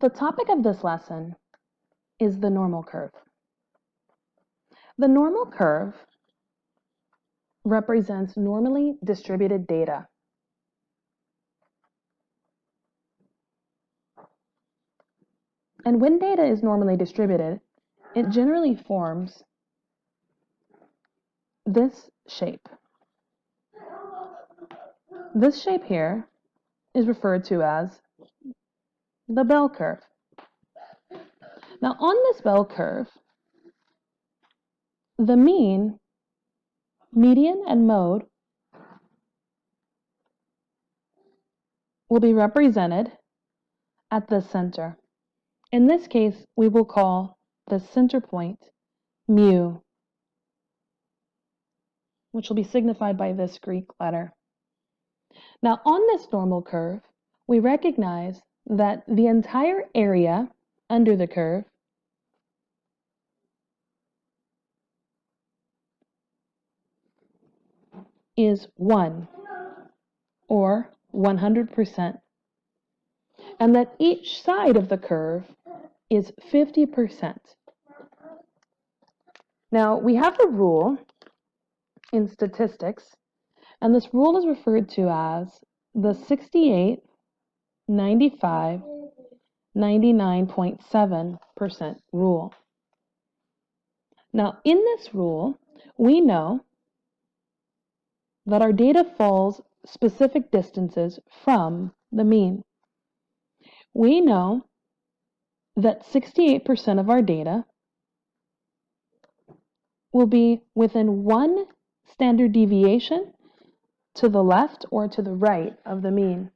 The topic of this lesson is the normal curve. The normal curve represents normally distributed data. And when data is normally distributed, it generally forms this shape. This shape here is referred to as the bell curve. Now, on this bell curve, the mean, median, and mode will be represented at the center. In this case, we will call the center point mu, which will be signified by this Greek letter. Now, on this normal curve, we recognize that the entire area under the curve is 1, or 100%, and that each side of the curve is 50%. Now, we have a rule in statistics, and this rule is referred to as the 68, 95, 99.7% rule. Now, in this rule, we know that our data falls specific distances from the mean. We know that 68% of our data will be within 1 standard deviation to the left or to the right of the mean.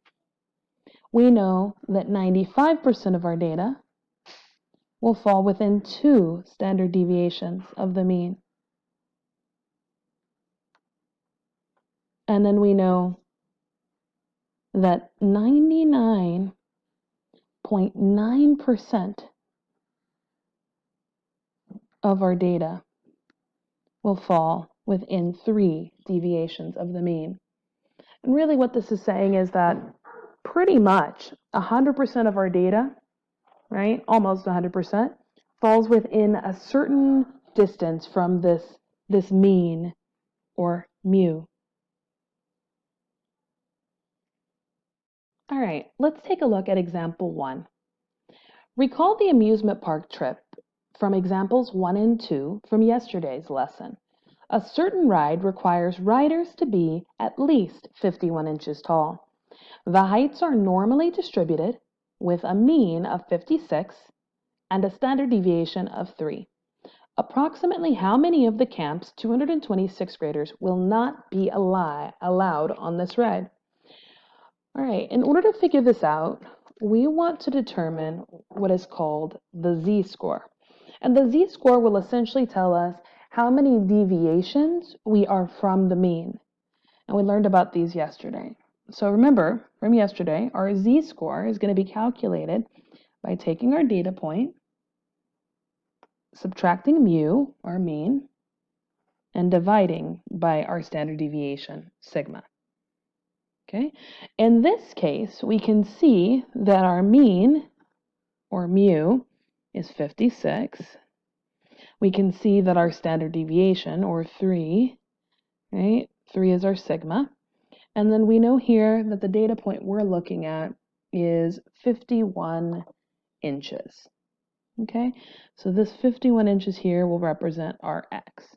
We know that 95% of our data will fall within 2 standard deviations of the mean. And then we know that 99.9% of our data will fall within 3 deviations of the mean. And really what this is saying is that pretty much 100% of our data, right, almost 100%, falls within a certain distance from this mean or mu. All right, let's take a look at example 1. Recall the amusement park trip from examples 1 and 2 from yesterday's lesson. A certain ride requires riders to be at least 51 inches tall. The heights are normally distributed with a mean of 56 and a standard deviation of 3. Approximately how many of the camp's 226 graders will not be allowed on this ride? All right, in order to figure this out, we want to determine what is called the Z-score. And the Z-score will essentially tell us how many deviations we are from the mean. And we learned about these yesterday. So remember, from yesterday, our Z-score is going to be calculated by taking our data point, subtracting mu, our mean, and dividing by our standard deviation, sigma. Okay? In this case, we can see that our mean, or mu, is 56. We can see that our standard deviation, or 3, right? 3 is our sigma. And then we know here that the data point we're looking at is 51 inches. Okay? So this 51 inches here will represent our x.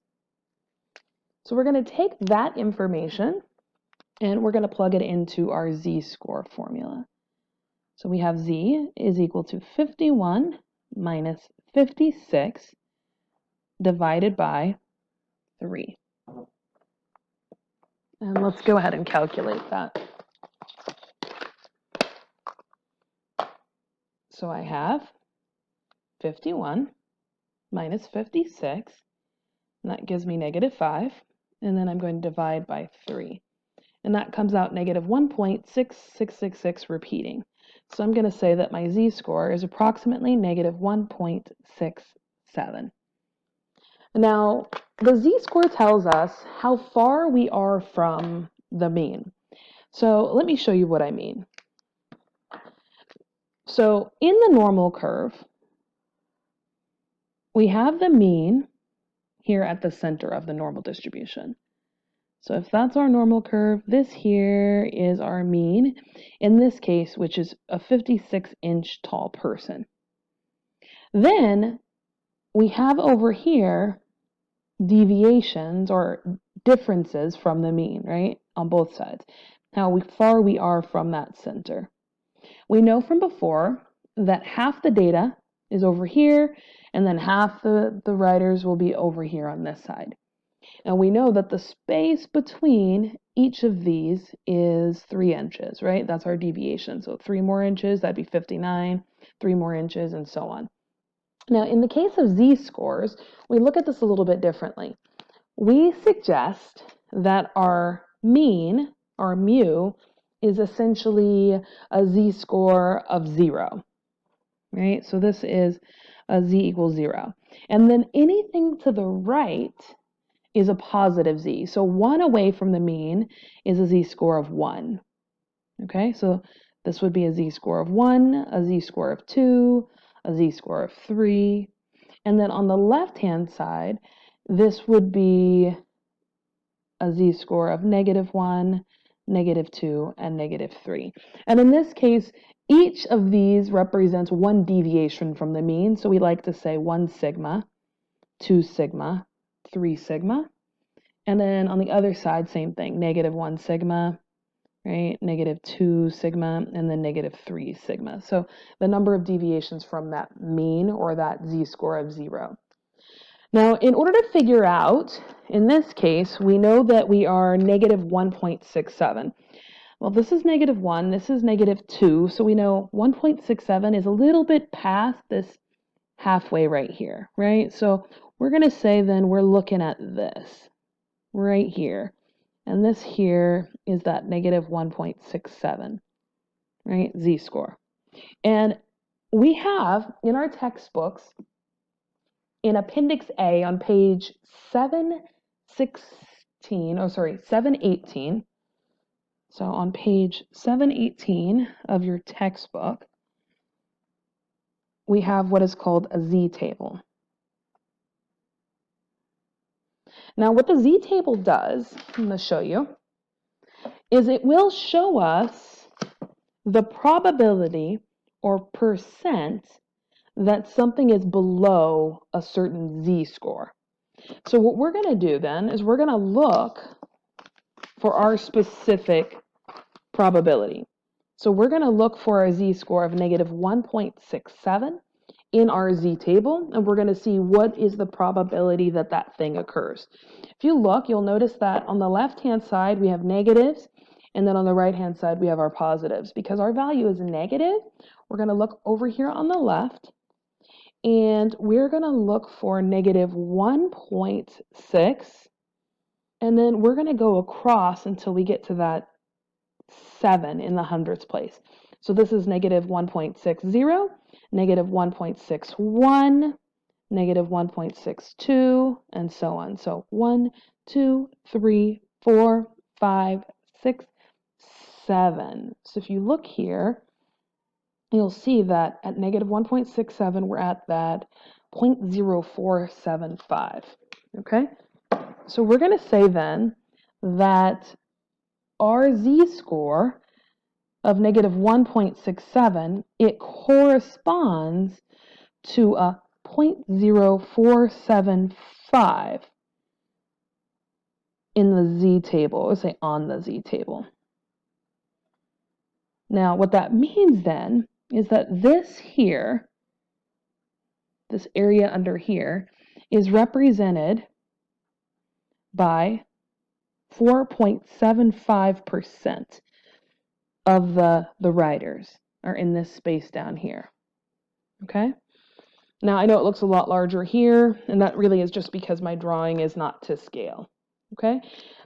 So we're going to take that information and we're going to plug it into our Z-score formula. So we have Z is equal to 51 minus 56 divided by 3. And let's go ahead and calculate that. So I have 51 minus 56, and that gives me -5, and then I'm going to divide by 3. And that comes out -1.6666 repeating. So I'm going to say that my Z-score is approximately -1.67. Now, the Z-score tells us how far we are from the mean. So let me show you what I mean. So in the normal curve, we have the mean here at the center of the normal distribution. So if that's our normal curve, this here is our mean, in this case, which is a 56-inch tall person. Then we have over here deviations or differences from the mean, right, on both sides, how far we are from that center. We know from before that half the data is over here, and then half the riders will be over here on this side. And we know that the space between each of these is 3 inches, right? That's our deviation. So 3 more inches, that'd be 59, 3 more inches, and so on. Now, in the case of z-scores, we look at this a little bit differently. We suggest that our mean, our mu, is essentially a z-score of 0, right? So this is a z equals 0. And then anything to the right is a positive z. So 1 away from the mean is a z-score of 1. Okay, so this would be a z-score of 1, a z-score of 2, a z-score of 3. And then on the left-hand side, this would be a z-score of -1, -2, and -3. And in this case, each of these represents one deviation from the mean. So we like to say 1 sigma, 2 sigma, 3 sigma. And then on the other side, same thing, -1 sigma, right? -2 sigma, and then -3 sigma. So the number of deviations from that mean or that z-score of 0. Now, in order to figure out, in this case, we know that we are -1.67. Well, this is -1, this is -2, so we know 1.67 is a little bit past this halfway right here, right? So we're going to say then we're looking at this right here. And this here is that -1.67, right? Z-score. And we have in our textbooks, in Appendix A on page 718. So on page 718 of your textbook, we have what is called a z-table. Now, what the z-table does, I'm going to show you, is it will show us the probability or percent that something is below a certain z-score. So what we're going to do then is we're going to look for our specific probability. So we're going to look for a z-score of -1.67 in our z-table, and we're going to see what is the probability that that thing occurs. If you look, you'll notice that on the left-hand side we have negatives, and then on the right-hand side we have our positives. Because our value is negative, we're going to look over here on the left, and we're going to look for -1.6, and then we're going to go across until we get to that 7 in the hundredths place. So this is -1.60, -1.61, -1.62, and so on. So 1, 2, 3, 4, 5, 6, 7. So if you look here, you'll see that at -1.67, we're at that 0.0475. Okay? So we're going to say then that our z-score of -1.67, it corresponds to a 0.0475 in the z-table, or say on the z-table. Now, what that means then is that this here, this area under here, is represented by 4.75% of the riders are in this space down here. Okay? Now, I know it looks a lot larger here, and that really is just because my drawing is not to scale. Okay?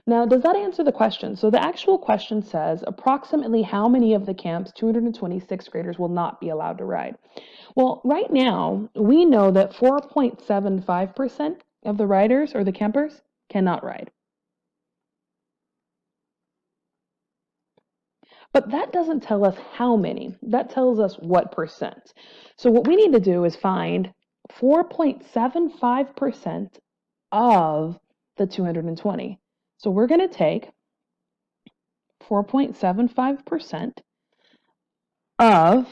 Now, does that answer the question? So the actual question says, approximately how many of the camp's 226 graders will not be allowed to ride? Well, right now, we know that 4.75% of the riders, or the campers, cannot ride. But that doesn't tell us how many. That tells us what percent. So what we need to do is find 4.75% of the 220. So we're going to take 4.75% of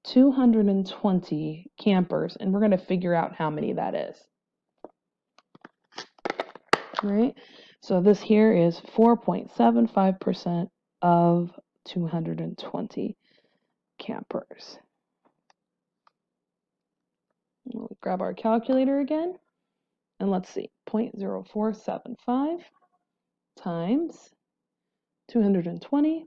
220 campers, and we're going to figure out how many that is. Right? So this here is 4.75% of 220 campers. We'll grab our calculator again, and let's see, 0.0475 times 220,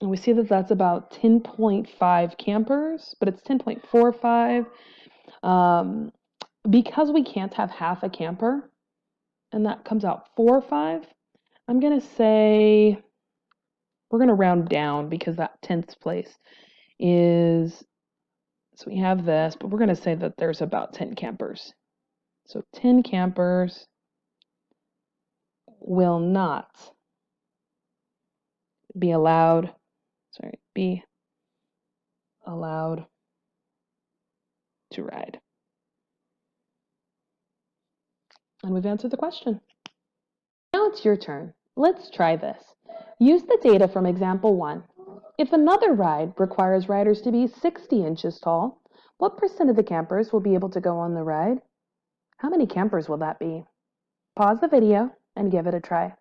and we see that that's about 10.5 campers, but it's 10.45. Because we can't have half a camper, and that comes out 4.5, I'm going to say, we're going to round down because that 10th place is, so we have this, but we're going to say that there's about 10 campers. So 10 campers will not be allowed, be allowed to ride. And we've answered the question. Now it's your turn. Let's try this. Use the data from example 1. If another ride requires riders to be 60 inches tall, what percent of the campers will be able to go on the ride? How many campers will that be? Pause the video and give it a try.